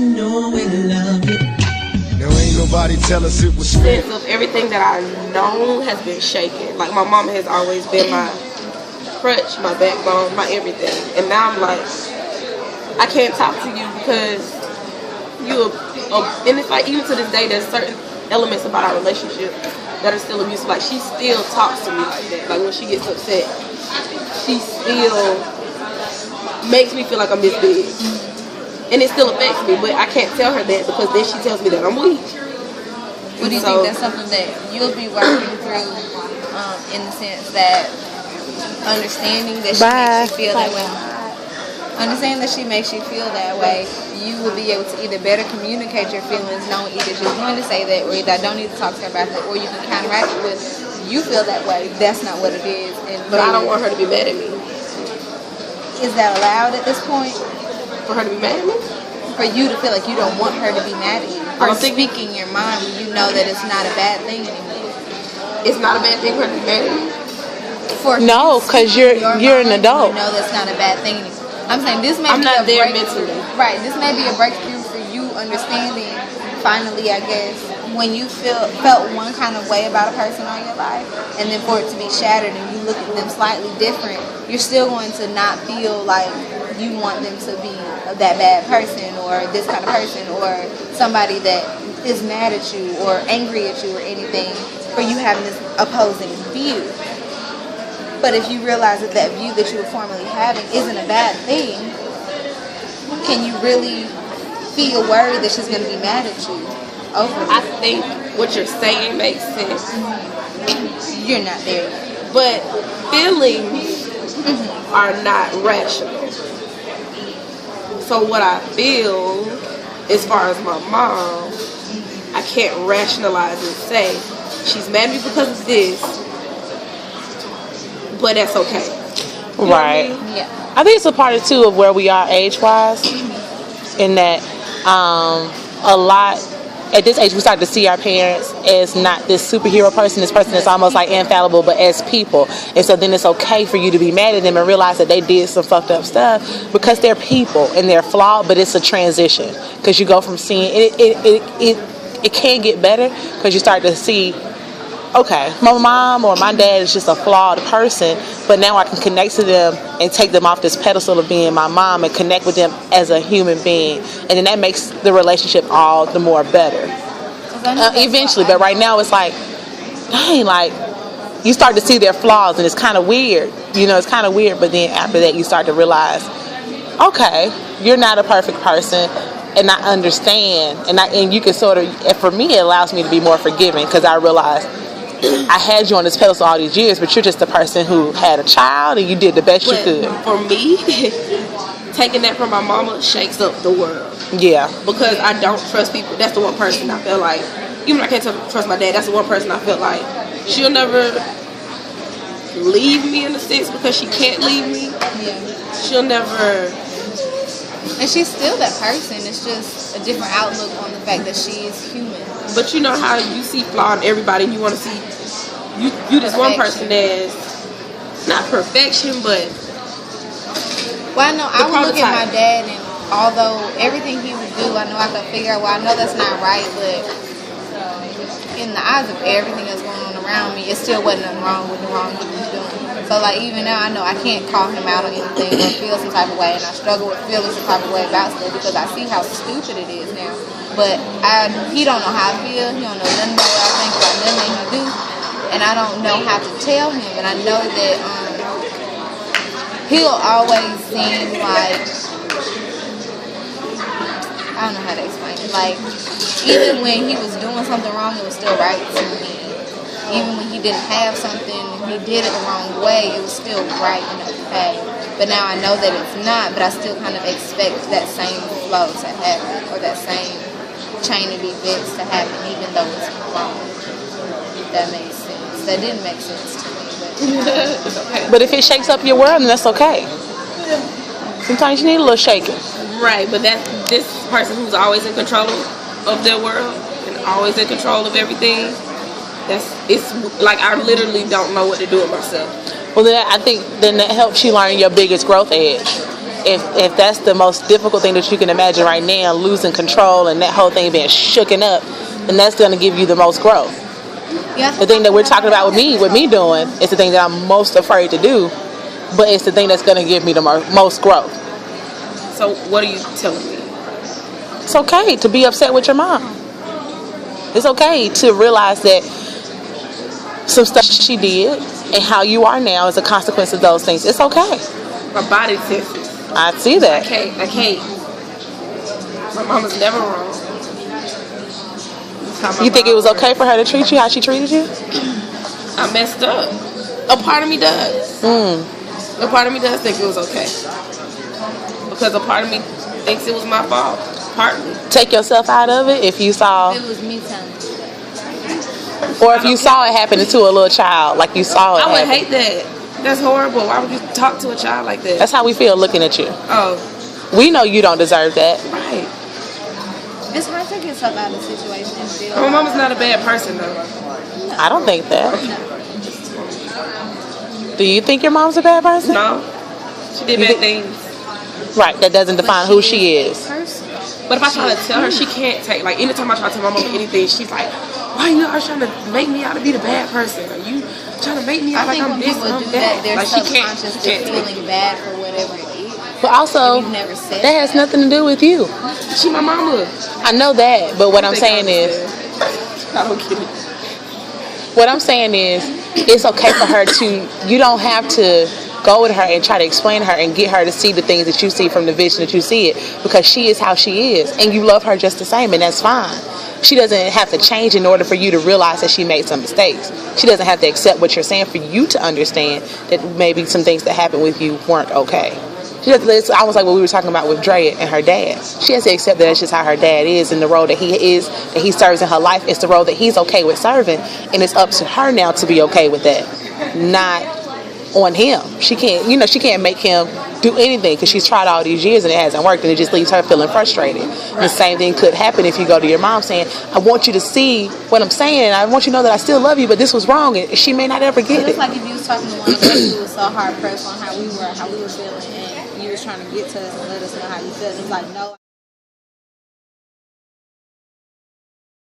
know we love it. There ain't nobody tell us it was Sense of everything that I know has been shaken. Like my mama has always been my crutch, my backbone, my everything. And now I'm like, I can't talk to you because and it's like even to this day there's certain elements about our relationship that are still abusive. Like she still talks to me like that. Like when she gets upset, she still makes me feel like I'm this big. And it still affects me, but I can't tell her that because then she tells me that I'm weak. What do you think that's something that you'll be working through in the sense that understanding that she makes you feel that way? Understanding that she makes you feel that way, you will be able to either better communicate your feelings, knowing either she's going to say that or either I don't need to talk to her about that, or you can counteract it with you feel that way, that's not what it is. But I don't want her to be mad at me. Is that allowed at this point? For her to be mad at me? For you to feel like you don't want her to be mad at you. Or speaking your mind when you know that it's not a bad thing anymore. It's not a bad thing for her to be mad at me? No, because you're an adult. You know that's not a bad thing anymore. I'm saying this may I'm be not a there breakthrough. mentally. Right, this may be a breakthrough for you understanding, finally, I guess, when you felt one kind of way about a person all your life, and then for it to be shattered and you look at them slightly different, you're still going to not feel like you want them to be that bad person or this kind of person or somebody that is mad at you or angry at you or anything for you having this opposing view. But if you realize that that view that you were formerly having isn't a bad thing, can you really feel worried that she's going to be mad at you over it? I think what you're saying makes sense. You're not there yet. But feelings are not rational. So what I feel, as far as my mom, I can't rationalize and say, she's mad at me because of this, but that's okay. You know right. what I mean? Yeah. I think it's a part of too of where we are age-wise, in that a lot at this age we start to see our parents as not this superhero person, this person that's almost like infallible, but as people. And so then it's okay for you to be mad at them and realize that they did some fucked up stuff because they're people and they're flawed, but it's a transition because you go from seeing it can get better because you start to see, okay, my mom or my dad is just a flawed person, but now I can connect to them and take them off this pedestal of being my mom and connect with them as a human being. And then that makes the relationship all the more better. Eventually, but right now it's like, dang, like, you start to see their flaws and it's kind of weird. You know, it's kind of weird, but then after that you start to realize, okay, you're not a perfect person. And I understand, and you can sort of, and for me, it allows me to be more forgiving because I realize I had you on this pedestal all these years, but you're just a person who had a child and you did the best you could. For me, taking that from my mama shakes up the world. Yeah. Because I don't trust people. That's the one person I feel like, even though I can't trust my dad, that's the one person I feel like she'll never leave me in a sense because she can't leave me. Yeah. She'll never. And she's still that person. It's just a different outlook on the fact that she is human. But you know how you see flaw in everybody and you want to see you this one person that's not perfection, but well, I know I would look at my dad, and although everything he would do, I know I could figure out, well, I know that's not right, but in the eyes of everything that's going on around me, it still wasn't nothing wrong with the wrong he was doing. So like even now, I know I can't call him out on anything or feel some type of way, and I struggle with feeling some type of way about stuff because I see how stupid it is now. But he don't know how I feel. He don't know nothing about what I think about nothing that he do, and I don't know how to tell him. And I know that he'll always seem like, I don't know how to explain it. Like even when he was doing something wrong, it was still right to me. Even when he didn't have something, he did it the wrong way, it was still right and okay. But now I know that it's not, but I still kind of expect that same flow to happen, or that same chain of events to happen, even though it's wrong. If that makes sense. That didn't make sense to me, but it's okay. But if it shakes up your world, then that's okay. Sometimes you need a little shaking. Right, but that's this person who's always in control of their world and always in control of everything. It's like I literally don't know what to do with myself. Well, then I think then that helps you learn your biggest growth edge. if that's the most difficult thing that you can imagine right now, losing control and that whole thing being shooken up, then that's going to give you the most growth. The thing that we're talking about with me doing is the thing that I'm most afraid to do, but it's the thing that's going to give me the most growth. So what are you telling me? It's okay to be upset with your mom. It's okay to realize that some stuff she did and how you are now is a consequence of those things. It's okay. My body says it. I see that. I can't. My mama's never wrong. You think it was okay for her to treat you how she treated you? I messed up. A part of me does. A part of me does think it was okay. Because a part of me thinks it was my fault. Partly. Take yourself out of it if you saw... It was me telling you. Or if you saw it happen to a little child, like you saw it I would happen. hate that. That's horrible. Why would you talk to a child like that? That's how we feel looking at you. Oh. We know you don't deserve that. Right. It's hard to get stuff out of the situation and feel. My mama's not a bad person, though. I don't think that. Do you think your mom's a bad person? No. She did bad things. Right, that doesn't define who she is. But if I try to tell her, she can't take. Like, anytime I try to tell my mama anything, she's like, why are you always trying to make me out to be the bad person? Are you trying to make me out like I'm this and I'm that? They're Like, subconsciously feeling bad for whatever it is. But also, You've never said that has nothing to do with you. She my mama. I know that, but what I'm saying is, I don't get it. what I'm saying is, it's okay for her to, you don't have to go with her and try to explain to her and get her to see the things that you see from the vision that you see it, because she is how she is and you love her just the same, and that's fine. She doesn't have to change in order for you to realize that she made some mistakes. She doesn't have to accept what you're saying for you to understand that maybe some things that happened with you weren't okay. It's almost like what we were talking about with Drea and her dad. She has to accept that that's just how her dad is, and the role that he serves in her life is the role that he's okay with serving, and it's up to her now to be okay with that, not on him. She can't make him do anything because she's tried all these years and it hasn't worked, and it just leaves her feeling frustrated. The same thing could happen if you go to your mom saying, I want you to see what I'm saying, and I want you to know that I still love you, but this was wrong, and she may not ever get it. It's like if you was talking to one of us who was so hard pressed on how we were feeling, and you was trying to get to us and let us know how you felt. It's like, no.